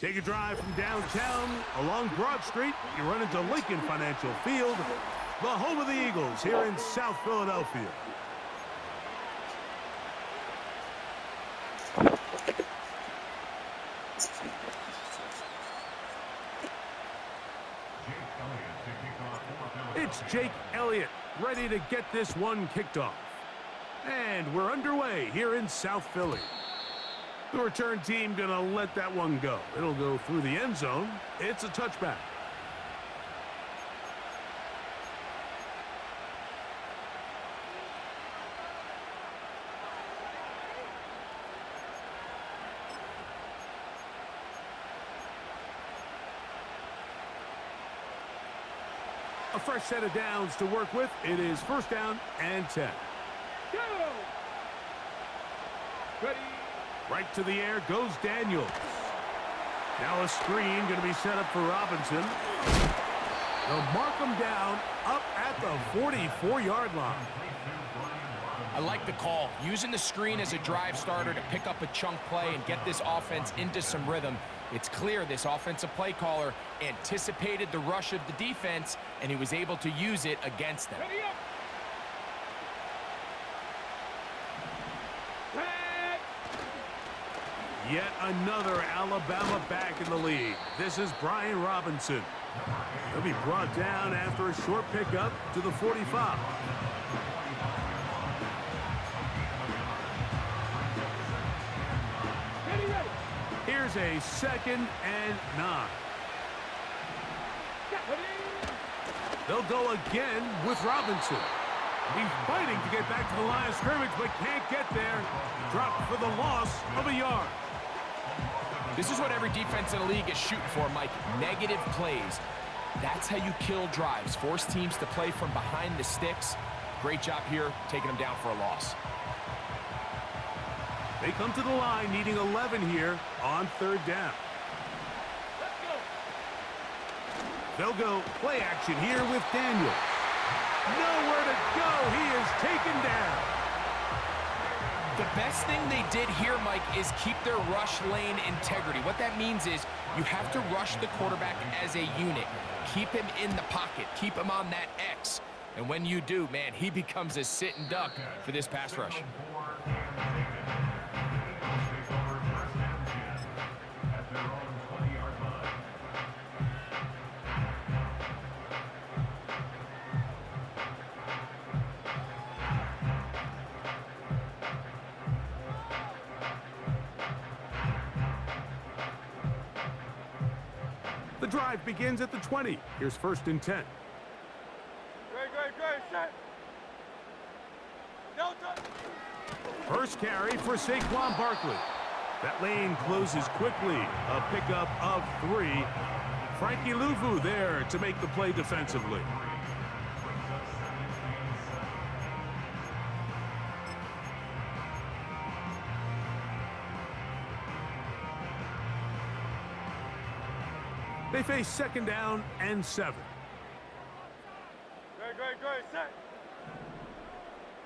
Take a drive from downtown along Broad Street. You run into Lincoln Financial Field, the home of the Eagles here in South Philadelphia. It's Jake Elliott ready to get this one kicked off. And we're underway here in South Philly. The return team going to let that one go. It'll go through the end zone. It's a touchback. A fresh set of downs to work with. It is first down and 10. Go! Ready? Right to the air goes Daniels. Now a screen going to be set up for Robinson. They'll mark him down up at the 44-yard line. I like the call. Using the screen as a drive starter to pick up a chunk play and get this offense into some rhythm. It's clear this offensive play caller anticipated the rush of the defense, and he was able to use it against them. Yet another Alabama back in the league. This is Brian Robinson. He'll be brought down after a short pickup to the 45. Here's a 2nd and 9. They'll go again with Robinson. He's fighting to get back to the line of scrimmage, but can't get there. Dropped for the loss of a yard. This is what every defense in the league is shooting for, Mike. Negative plays. That's how you kill drives. Force teams to play from behind the sticks. Great job here, taking them down for a loss. They come to the line needing 11 here on 3rd down. They'll go play action here with Daniels. Nowhere to go. He is taken down. The best thing they did here, Mike, is keep their rush lane integrity. What that means is you have to rush the quarterback as a unit. Keep him in the pocket. Keep him on that X. And when you do, man, he becomes a sitting duck for this pass rush. The drive begins at the 20. Here's 1st and 10. Set. No touch. First carry for Saquon Barkley. That lane closes quickly. A pickup of 3. Frankie Louvu there to make the play defensively. They face 2nd down and 7. Great, set.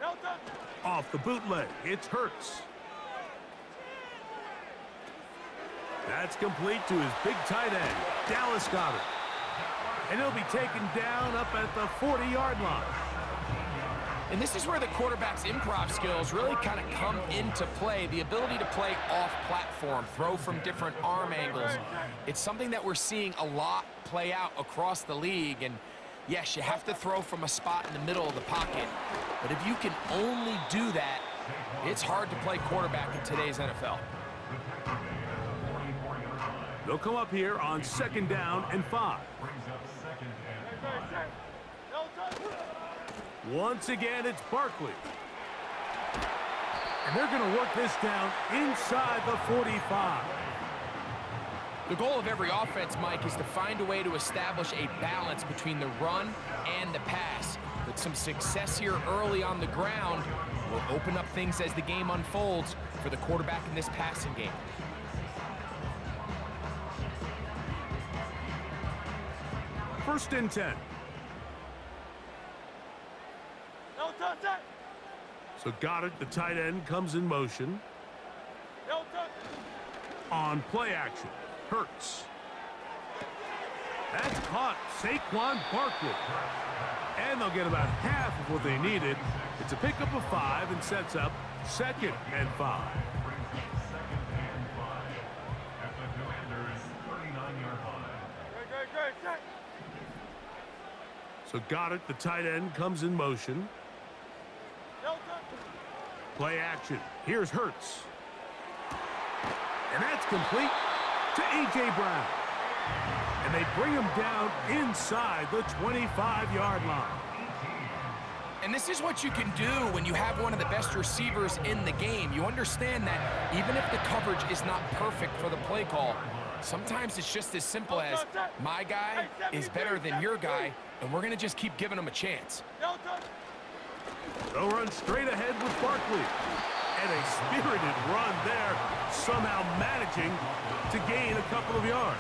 No touch. Off the bootleg, it's Hurts. That's complete to his big tight end, Dallas Goedert. And he'll be taken down up at the 40-yard line. And this is where the quarterback's improv skills really kind of come into play. The ability to play off-platform, throw from different arm angles. It's something that we're seeing a lot play out across the league. And yes, you have to throw from a spot in the middle of the pocket. But if you can only do that, it's hard to play quarterback in today's NFL. They'll come up here on 2nd down and 5. Once again, it's Barkley. And they're going to work this down inside the 45. The goal of every offense, Mike, is to find a way to establish a balance between the run and the pass. But some success here early on the ground will open up things as the game unfolds for the quarterback in this passing game. First and 10. No touch. So Goddard, the tight end, comes in motion. No touch. On play action, Hurts. That's caught. Saquon Barkley. And they'll get about half of what they needed. It's a pickup of 5 and sets up 2nd and 5. So Goddard, the tight end, comes in motion. Play action. Here's Hurts. And that's complete to A.J. Brown. And they bring him down inside the 25-yard line. And this is what you can do when you have one of the best receivers in the game. You understand that even if the coverage is not perfect for the play call, sometimes it's just as simple as my guy is better than your guy, and we're going to just keep giving him a chance. They'll run straight ahead with Barkley. And a spirited run there, somehow managing to gain a couple of yards.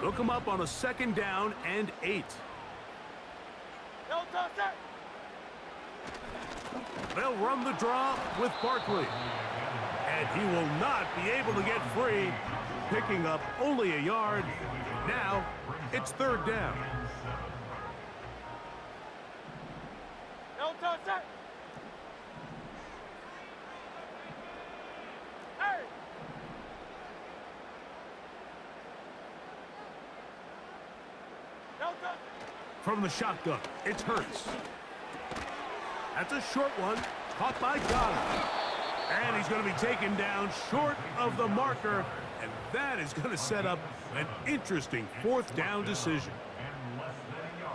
They'll come up on a 2nd down and 8. They'll run the draw with Barkley. And he will not be able to get free, picking up only a yard. Now, it's 3rd down. From the shotgun, it's Hurts. That's a short one, caught by Goddard. And he's going to be taken down short of the marker, and that is going to set up an interesting 4th down decision.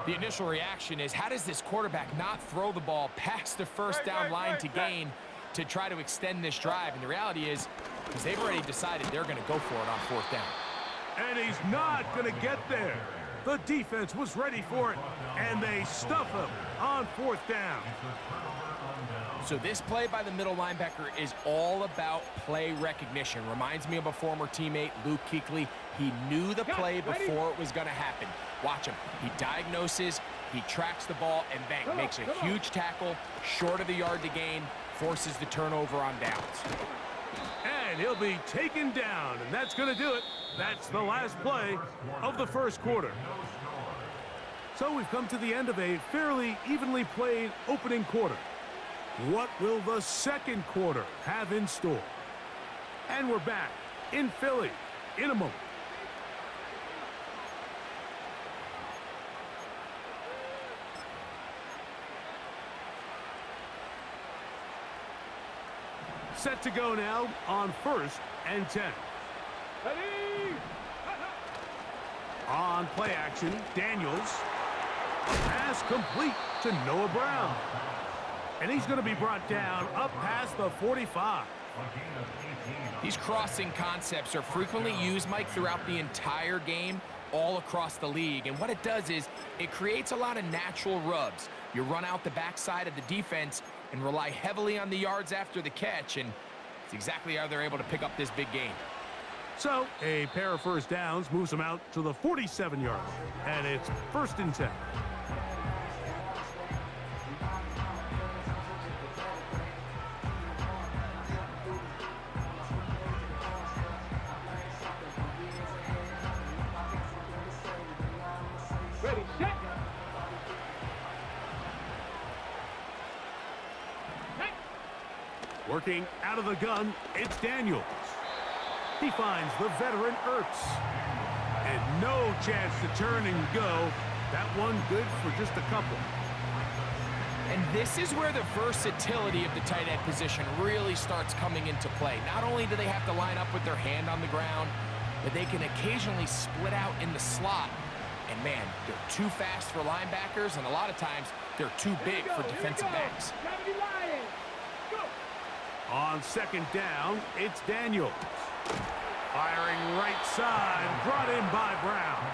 The initial reaction is, how does this quarterback not throw the ball past the 1st down line to gain to try to extend this drive? And the reality is they've already decided they're going to go for it on 4th down. And he's not going to get there. The defense was ready for it, and they stuff him on 4th down. So this play by the middle linebacker is all about play recognition. Reminds me of a former teammate, Luke Kuechly. He knew the play before it was going to happen. Watch him. He diagnoses, he tracks the ball, and bang, makes a huge tackle, short of the yard to gain, forces the turnover on downs. And he'll be taken down, and that's going to do it. That's the last play of the 1st quarter. So we've come to the end of a fairly evenly played opening quarter. What will the 2nd quarter have in store? And we're back in Philly in a moment. Set to go now on 1st and 10. On play action, Daniels. Pass complete to Noah Brown. And he's going to be brought down up past the 45. These crossing concepts are frequently used, Mike, throughout the entire game, all across the league. And what it does is it creates a lot of natural rubs. You run out the backside of the defense and rely heavily on the yards after the catch, and it's exactly how they're able to pick up this big gain. So a pair of 1st downs moves them out to the 47-yard line, and it's 1st and 10. Ready, set. Working out of the gun, it's Daniels. He finds the veteran Ertz. And no chance to turn and go. That one good for just a couple. And this is where the versatility of the tight end position really starts coming into play. Not only do they have to line up with their hand on the ground, but they can occasionally split out in the slot. And man, they're too fast for linebackers, and a lot of times they're too big for defensive backs. On 2nd down, it's Daniels. Firing right side, brought in by Brown.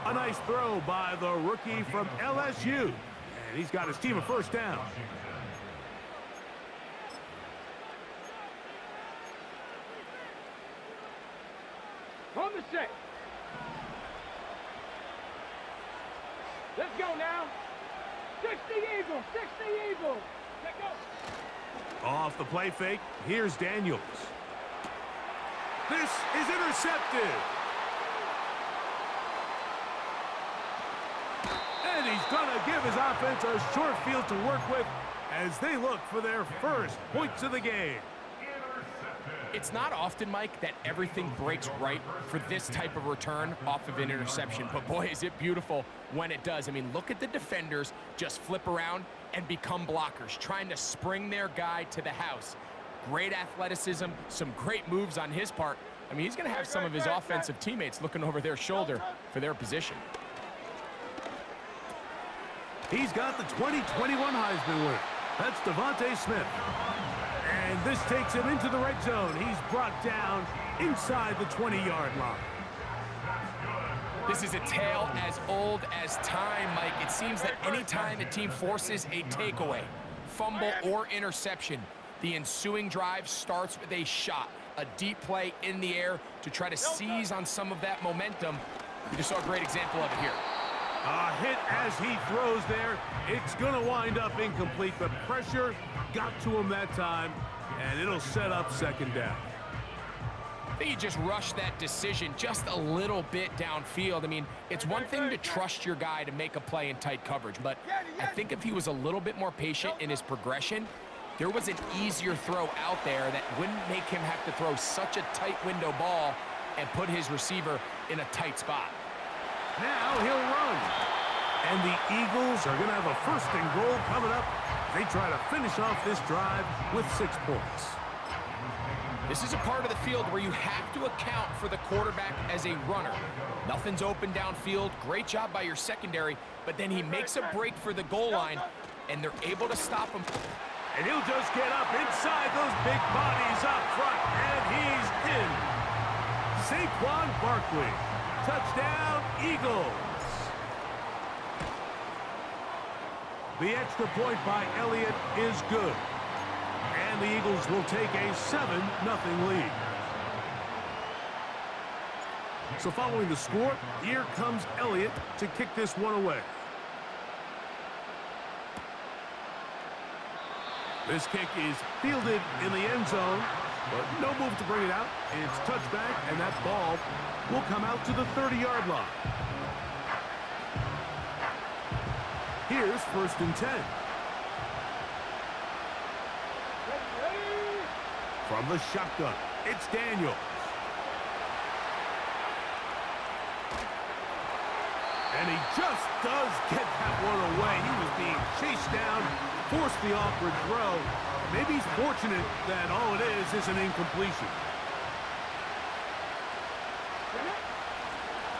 A nice throw by the rookie from LSU. And he's got his team a 1st down. On the set. Let's go now. 60 Eagles. Eagle. 60 Eagle. Check up. Off the play fake, here's Daniels. This is intercepted. And he's going to give his offense a short field to work with as they look for their first points of the game. It's not often, Mike, that everything breaks right for this type of return off of an interception. But boy, is it beautiful when it does. I mean, look at the defenders just flip around and become blockers, trying to spring their guy to the house. Great athleticism, some great moves on his part. I mean, he's going to have some of his offensive teammates looking over their shoulder for their position. He's got the 2021 Heisman winner. That's Devontae Smith. And this takes him into the red zone. He's brought down inside the 20-yard line. This is a tale as old as time, Mike. It seems that any time a team forces a takeaway, fumble, or interception, the ensuing drive starts with a shot, a deep play in the air to try to seize on some of that momentum. We just saw a great example of it here. A hit as he throws there. It's going to wind up incomplete, but pressure got to him that time, and it'll set up second down. I think he just rushed that decision just a little bit downfield. I mean, it's one thing to trust your guy to make a play in tight coverage, but I think if he was a little bit more patient in his progression, there was an easier throw out there that wouldn't make him have to throw such a tight window ball and put his receiver in a tight spot. Now he'll run. And the Eagles are going to have a first and goal coming up. They try to finish off this drive with 6 points. This is a part of the field where you have to account for the quarterback as a runner. Nothing's open downfield. Great job by your secondary, but then he makes a break for the goal line, and they're able to stop him. And he'll just get up inside those big bodies up front, and he's in. Saquon Barkley. Touchdown, Eagles. The extra point by Elliott is good. And the Eagles will take a 7-0 lead. So following the score, here comes Elliott to kick this one away. This kick is fielded in the end zone, but no move to bring it out. It's touchback, and that ball will come out to the 30-yard line. Here's 1st and 10. From the shotgun, it's Daniels. And he just does get that one away. He was being chased down, forced the awkward throw. Maybe he's fortunate that all it is an incompletion.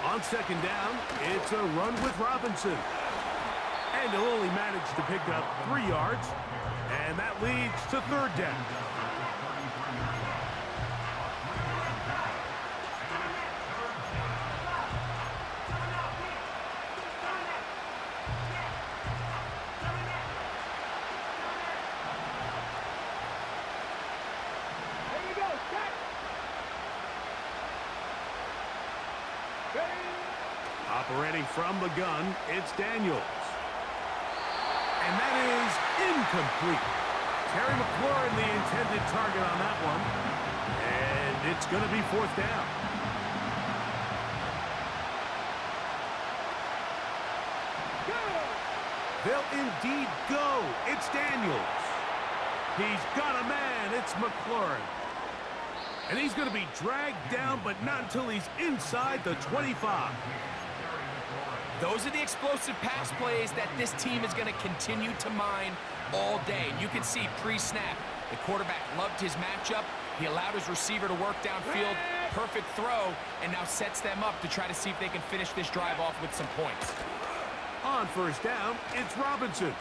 On 2nd down, it's a run with Robinson. And he'll only manage to pick up 3 yards. And that leads to 3rd down. Operating from the gun, it's Daniels. And that is incomplete. Terry McLaurin, the intended target on that one. And it's going to be 4th down. They'll indeed go. It's Daniels. He's got a man. It's McLaurin. And he's going to be dragged down, but not until he's inside the 25. Those are the explosive pass plays that this team is going to continue to mine all day. And you can see pre-snap, the quarterback loved his matchup. He allowed his receiver to work downfield. Perfect throw, and now sets them up to try to see if they can finish this drive off with some points. On 1st down, it's Robinson.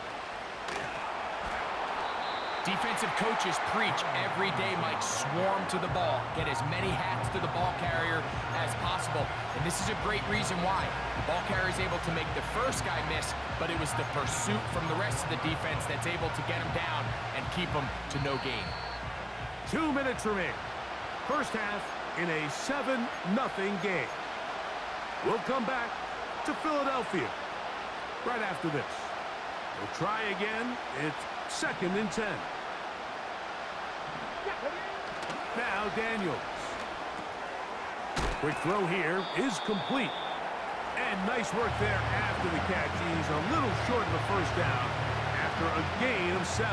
Defensive coaches preach every day, Mike, swarm to the ball. Get as many hats to the ball carrier as possible. And this is a great reason why. The ball carrier is able to make the first guy miss, but it was the pursuit from the rest of the defense that's able to get him down and keep him to no gain. 2 minutes remaining. First half in a 7-0 game. We'll come back to Philadelphia right after this. We'll try again. It's 2nd and 10. Now Daniels. Quick throw here is complete. And nice work there after the catch. He's a little short of the first down after a gain of 7.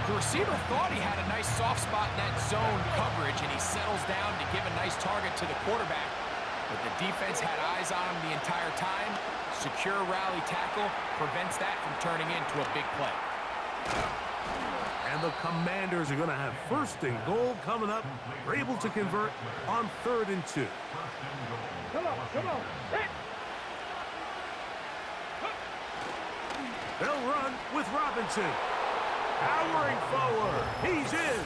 The receiver thought he had a nice soft spot in that zone coverage, and he settles down to give a nice target to the quarterback. But the defense had eyes on him the entire time. Secure rally tackle prevents that from turning into a big play. And the Commanders are going to have 1st and goal coming up. We're able to convert on 3rd and 2. Come on, come on. Hit. They'll run with Robinson. Powering forward. He's in.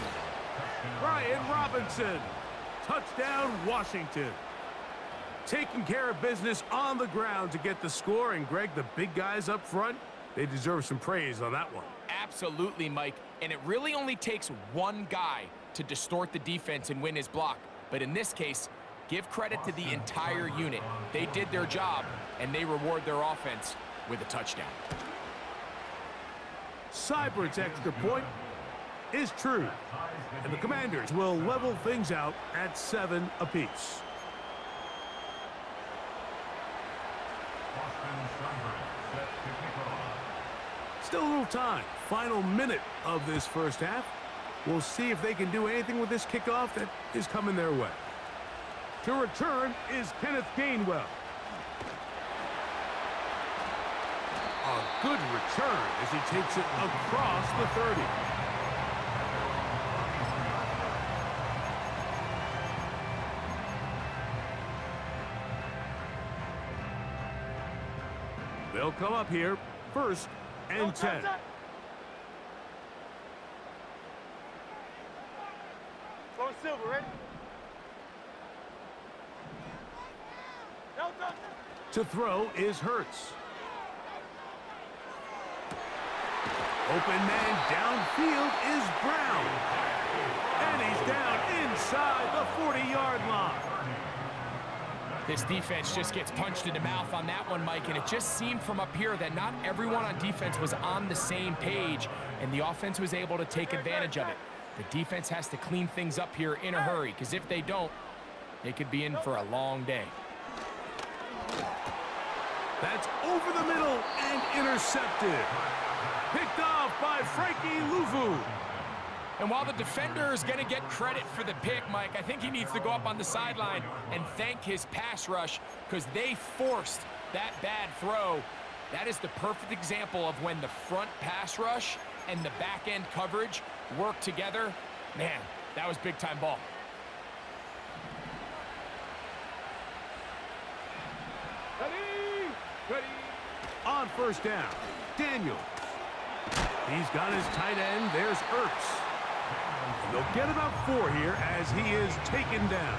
Brian Robinson. Touchdown, Washington. Taking care of business on the ground to get the score. And, Greg, the big guys up front, they deserve some praise on that one. Absolutely, Mike. And it really only takes one guy to distort the defense and win his block. But in this case, give credit to the entire unit. They did their job, and they reward their offense with a touchdown. Seibert's extra point is true. And the Commanders will level things out at 7 apiece. Still a little time. Final minute of this first half. We'll see if they can do anything with this kickoff that is coming their way. To return is Kenneth Gainwell. A good return as he takes it across the 30. They'll come up here, 1st and 10. Slow Silver, ready? No, no. To throw is Hurts. Open man downfield is Brown. And he's down inside the 40-yard line. This defense just gets punched in the mouth on that one, Mike, and it just seemed from up here that not everyone on defense was on the same page, and the offense was able to take advantage of it. The defense has to clean things up here in a hurry, because if they don't, they could be in for a long day. That's over the middle and intercepted. Picked off by Frankie Luvu. And while the defender is going to get credit for the pick, Mike, I think he needs to go up on the sideline and thank his pass rush because they forced that bad throw. That is the perfect example of when the front pass rush and the back-end coverage work together. Man, that was big-time ball. Ready, ready. On 1st down, Daniels. He's got his tight end. There's Ertz. They'll get about 4 here as he is taken down.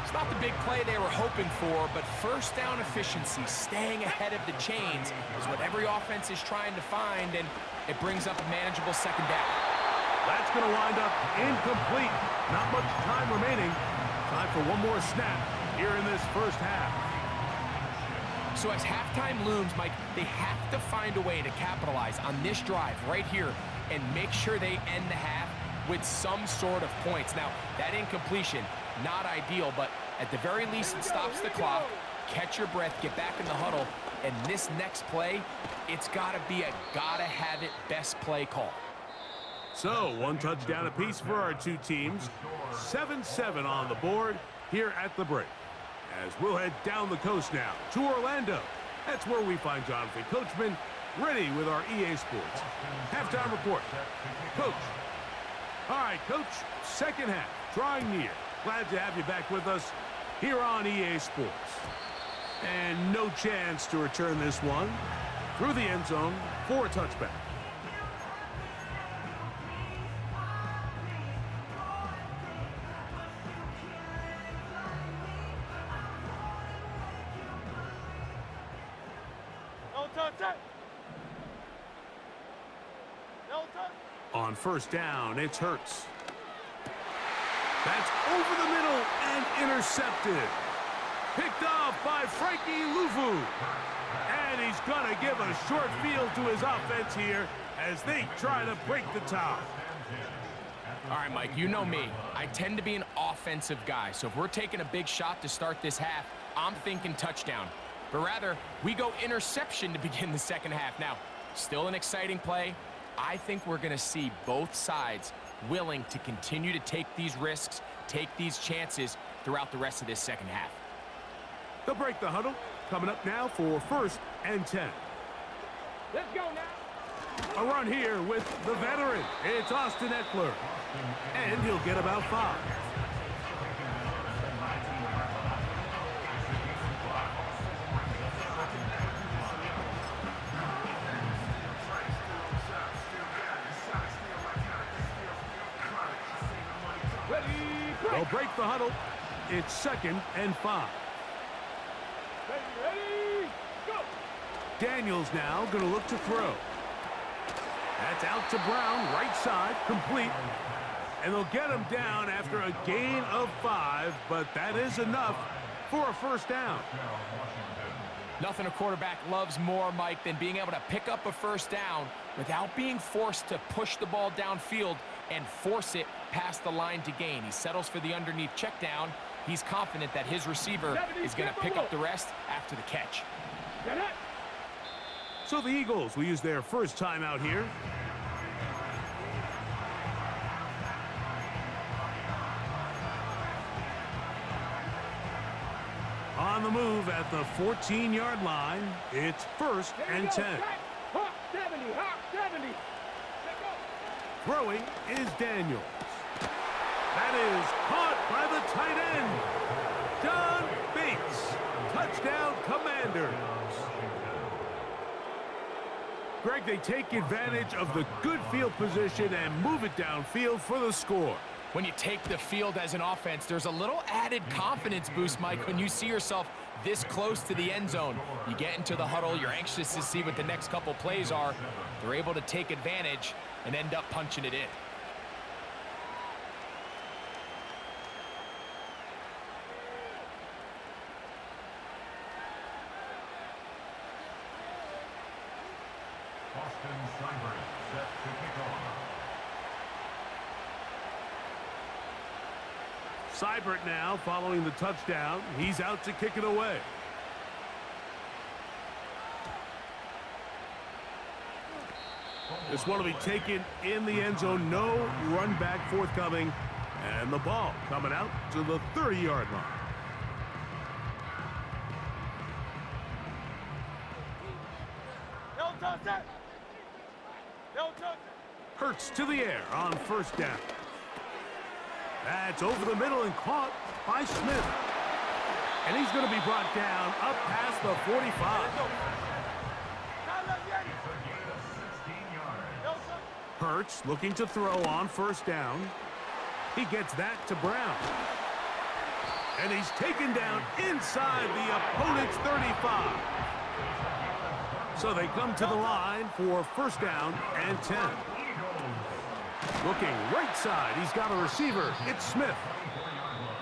It's not the big play they were hoping for, but 1st down efficiency, staying ahead of the chains, is what every offense is trying to find, and it brings up a manageable 2nd down. That's going to wind up incomplete. Not much time remaining. Time for one more snap here in this first half. So as halftime looms, Mike, they have to find a way to capitalize on this drive right here and make sure they end the half with some sort of points. Now, that incompletion, not ideal, but at the very least, it stops the clock. Catch your breath, get back in the huddle, and this next play, it's got to be a gotta-have-it best play call. So, 1 touchdown apiece for our 2 teams. 7-7 on the board here at the break. As we'll head down the coast now to Orlando. That's where we find Jonathan Coachman ready with our EA Sports halftime report. Coach. All right, Coach. 2nd half drawing near. Glad to have you back with us here on EA Sports. And no chance to return this one through the end zone for a touchback. On 1st down, it's Hurts. That's over the middle and intercepted. Picked off by Frankie Luvu. And And he's going to give a short field to his offense here as they try to break the tie. All right, Mike, you know me. I tend to be an offensive guy, so if we're taking a big shot to start this half, I'm thinking touchdown. But rather, we go interception to begin the second half. Now, still an exciting play. I think we're going to see both sides willing to continue to take these risks, take these chances throughout the rest of this second half. They'll break the huddle. Coming up now for 1st and 10. Let's go now. A run here with the veteran. It's Austin Eckler. And he'll get about 5. They'll break the huddle. It's 2nd and 5. Ready, go. Daniels now going to look to throw. That's out to Brown, right side, complete. And they'll get him down after a gain of 5, but that is enough for a 1st down. Nothing a quarterback loves more, Mike, than being able to pick up a 1st down without being forced to push the ball downfield and force it past the line to gain. He settles for the underneath check down. He's confident that his receiver is going to pick up the rest after the catch. So the Eagles will use their first timeout here. On the move at the 14-yard line, it's 1st and 10. Hawk 70, Hawk 70. Throwing is Daniels. That is caught by the tight end, John Bates. Touchdown, Commanders. Greg, they take advantage of the good field position and move it downfield for the score. When you take the field as an offense, there's a little added confidence boost, Mike, when you see yourself this close to the end zone. You get into the huddle, you're anxious to see what the next couple plays are. They're able to take advantage and end up punching it in. Seibert now following the touchdown. He's out to kick it away. This one will be taken in the end zone. No run back forthcoming. And the ball coming out to the 30-yard line. No touch that. No touch. Hurts to the air on 1st down. That's over the middle and caught by Smith. And he's going to be brought down up past the 45. Hurts looking to throw on 1st down. He gets that to Brown. And he's taken down inside the opponent's 35. So they come to the line for 1st down and 10. Looking right side, he's got a receiver. It's Smith.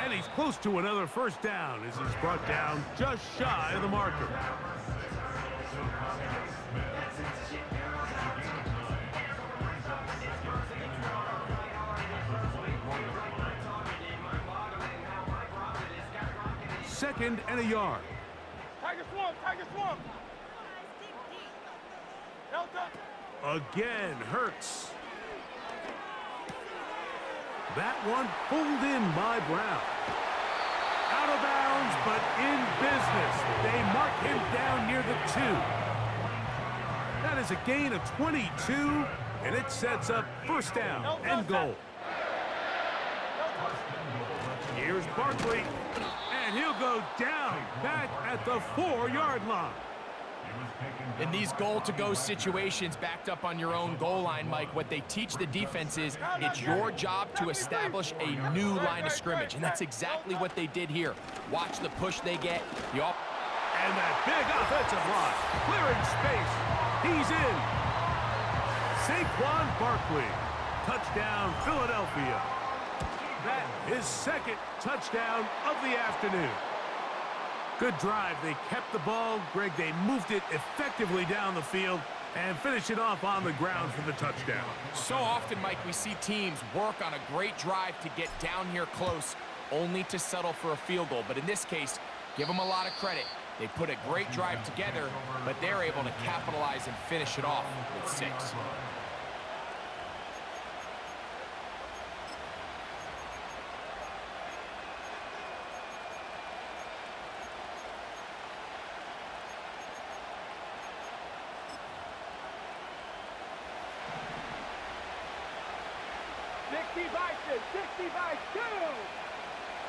And he's close to another 1st down as he's brought down just shy of the marker. Second and a yard. Tiger Swamp, Tiger Swamp. No touch. Again, Hurts. That one pulled in by Brown. Out of bounds, but in business. They mark him down near the 2. That is a gain of 22, and it sets up 1st down and goal. Here's Barkley, and he'll go down back at the 4-yard line. In these goal-to-go situations backed up on your own goal line, Mike, what they teach the defense is it's your job to establish a new line of scrimmage, and that's exactly what they did here. Watch the push they get. And that big offensive line, clearing space. He's in. Saquon Barkley, touchdown 2nd touchdown of the afternoon. Good drive. They kept the ball. Greg, they moved it effectively down the field and finish it off on the ground for the touchdown. So often, Mike, we see teams work on a great drive to get down here close, only to settle for a field goal. But in this case, give them a lot of credit. They put a great drive together, but they're able to capitalize and finish it off with 6.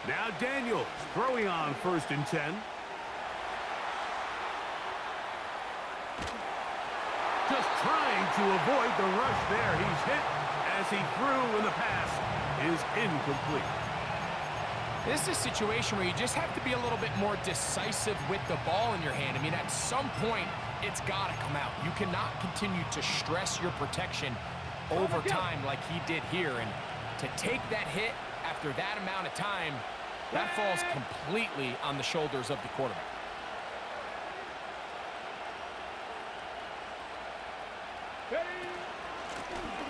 Now Daniels throwing on 1st and 10. Just trying to avoid the rush there. He's hit as he threw, and the pass is incomplete. This is a situation where you just have to be a little bit more decisive with the ball in your hand. I mean, at some point, it's got to come out. You cannot continue to stress your protection over time like he did here. And to take that hit after that amount of time, that falls completely on the shoulders of the quarterback.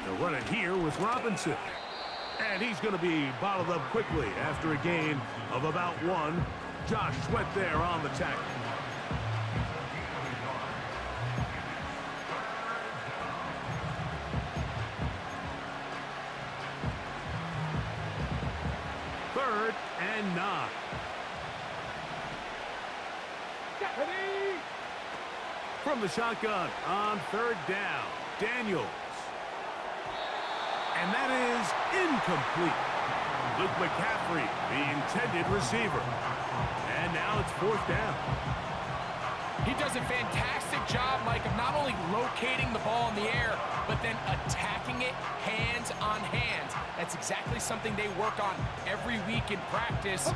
They'll run it here with Robinson. And he's going to be bottled up quickly after a gain of about 1. Josh Sweat there on the tackle. Third and 9. From the shotgun on 3rd down, Daniels. And that is incomplete. Luke McCaffrey, the intended receiver. And now it's 4th down. He does a fantastic job, Mike, of not only locating the ball in the air, but then attacking it hands on hands. That's exactly something they work on every week in practice.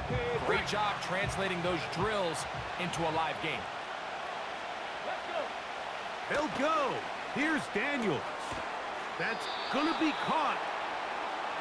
Great job translating those drills into a live game. They'll go. Here's Daniels. That's going to be caught.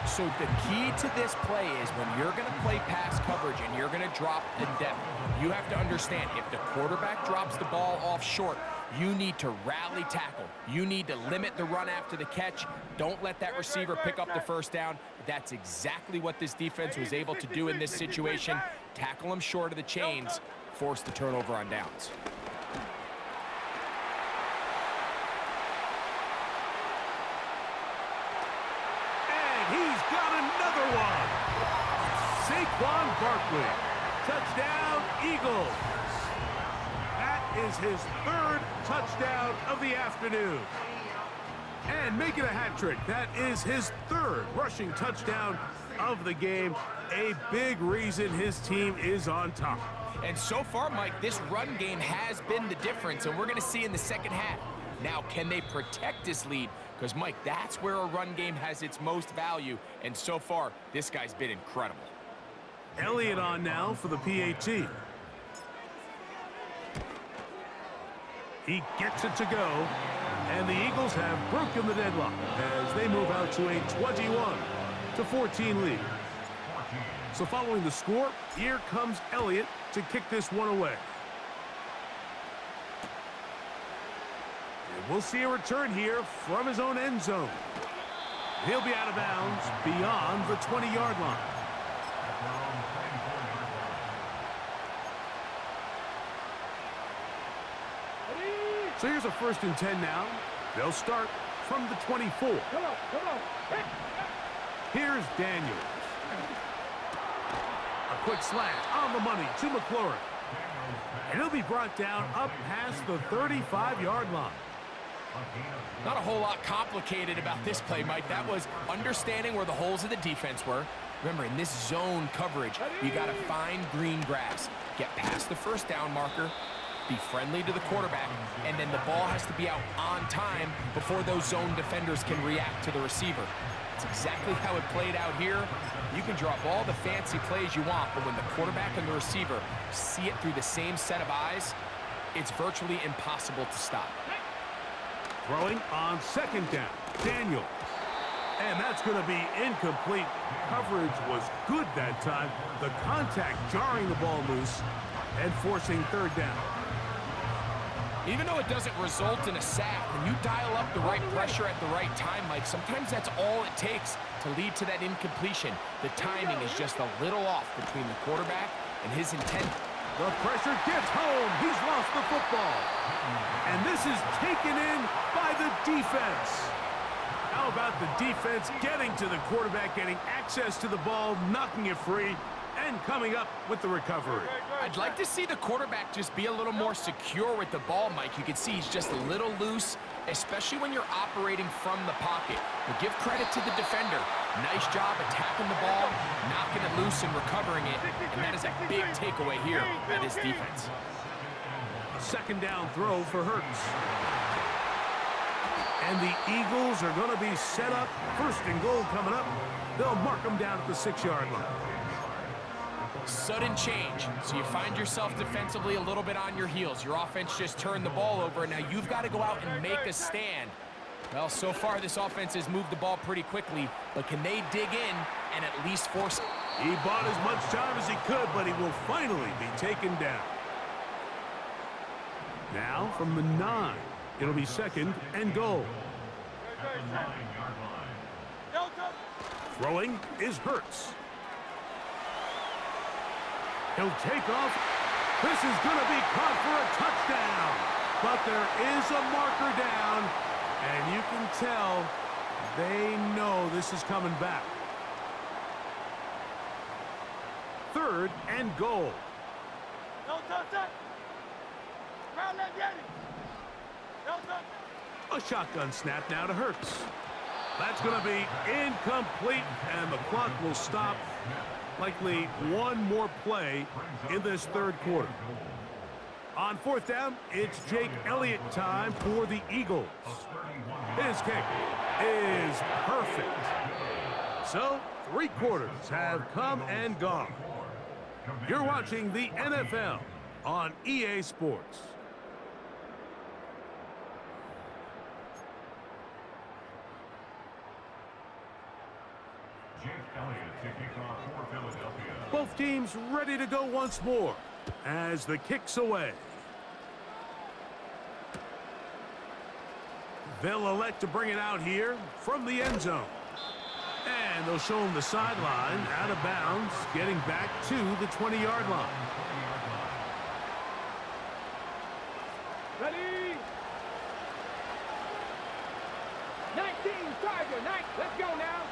So the key to this play is when you're going to play pass coverage and you're going to drop in depth, you have to understand if the quarterback drops the ball off short, you need to rally tackle. You need to limit the run after the catch. Don't let that receiver pick up the 1st down. That's exactly what this defense was able to do in this situation. Tackle them short of the chains, force the turnover on downs. He's got another one. Saquon Barkley. Touchdown, Eagles. That is his 3rd touchdown of the afternoon. And making a hat trick. That is his 3rd rushing touchdown of the game. A big reason his team is on top. And so far, Mike, this run game has been the difference, and we're going to see in the second half. Now, can they protect this lead? Because, Mike, that's where a run game has its most value. And so far, this guy's been incredible. Elliott on now for the PAT. He gets it to go. And the Eagles have broken the deadlock as they move out to a 21-14 lead. So following the score, here comes Elliott to kick this one away. We'll see a return here from his own end zone. He'll be out of bounds beyond the 20-yard line. So here's a 1st and 10 now. They'll start from the 24. Come on. Here's Daniels. A quick slant on the money to McLaurin. And he'll be brought down up past the 35-yard line. Not a whole lot complicated about this play, Mike. That was understanding where the holes of the defense were. Remember, in this zone coverage, you got to find green grass. Get past the 1st down marker, be friendly to the quarterback, and then the ball has to be out on time before those zone defenders can react to the receiver. That's exactly how it played out here. You can drop all the fancy plays you want, but when the quarterback and the receiver see it through the same set of eyes, it's virtually impossible to stop. Throwing on 2nd down, Daniels. And that's going to be incomplete. Coverage was good that time. The contact jarring the ball loose. and forcing third down. Even though it doesn't result in a sack, when you dial up the right pressure at the right time, Mike, sometimes that's all it takes to lead to that incompletion. The timing is just a little off between the quarterback and his intent. The pressure gets home. He's lost the football. And this is taken in by the defense. How about the defense getting to the quarterback, getting access to the ball, knocking it free, and coming up with the recovery? I'd like to see the quarterback just be a little more secure with the ball, Mike. You can see he's just a little loose, especially when you're operating from the pocket. But give credit to the defender. Nice job attacking the ball, knocking it loose and recovering it. And that is a big takeaway here by this defense. Second down throw for Hurts. And the Eagles are going to be set up. First and goal coming up. They'll mark them down at the 6-yard line. Sudden change, so you find yourself defensively a little bit on your heels. Your offense just turned the ball over, and now you've got to go out and make a stand. Well, so far this offense has moved the ball pretty quickly, but can they dig in and at least force it? He bought as much time as he could, but he will finally be taken down. Now from the 9, it'll be second and goal. Throwing is Hurts. He'll take off. This is going to be caught for a touchdown. But there is a marker down, and you can tell they know this is coming back. Third and goal. A shotgun snap now to Hurts. That's going to be incomplete, and the clock will stop. Likely one more play in this third quarter. On fourth down, it's Jake Elliott time for the Eagles. His kick is perfect. So, 3 quarters have come and gone. You're watching the NFL on EA Sports. Both teams ready to go once more as the kick's away. They'll elect to bring it out here from the end zone. And they'll show him the sideline, out of bounds, getting back to the 20-yard line. Ready? 19, Tiger, 9. Let's go now.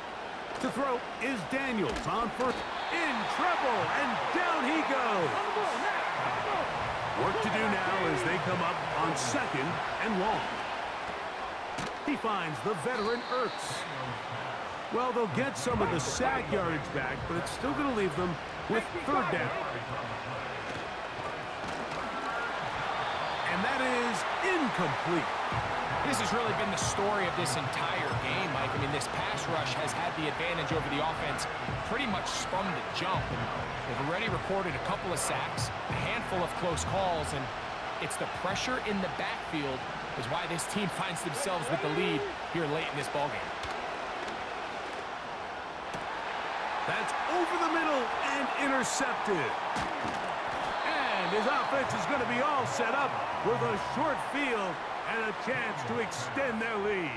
To throw is Daniels on first. In trouble, and down he goes. Work to do now as they come up on second and long. He finds the veteran Ertz. Well, they'll get some of the sack yardage back, but it's still going to leave them with third down. And that is incomplete. This has really been the story of this entire game, Mike. I mean, this pass rush has had the advantage over the offense pretty much from the jump. And they've already recorded a couple of sacks, a handful of close calls, and it's the pressure in the backfield is why this team finds themselves with the lead here late in this ballgame. That's over the middle and intercepted. And his offense is going to be all set up with a short field and a chance to extend their lead.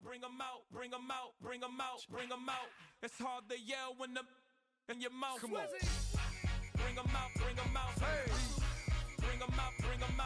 Bring 'em out, bring 'em out, bring 'em out, bring 'em out. It's hard to yell when in your mouth. Come on.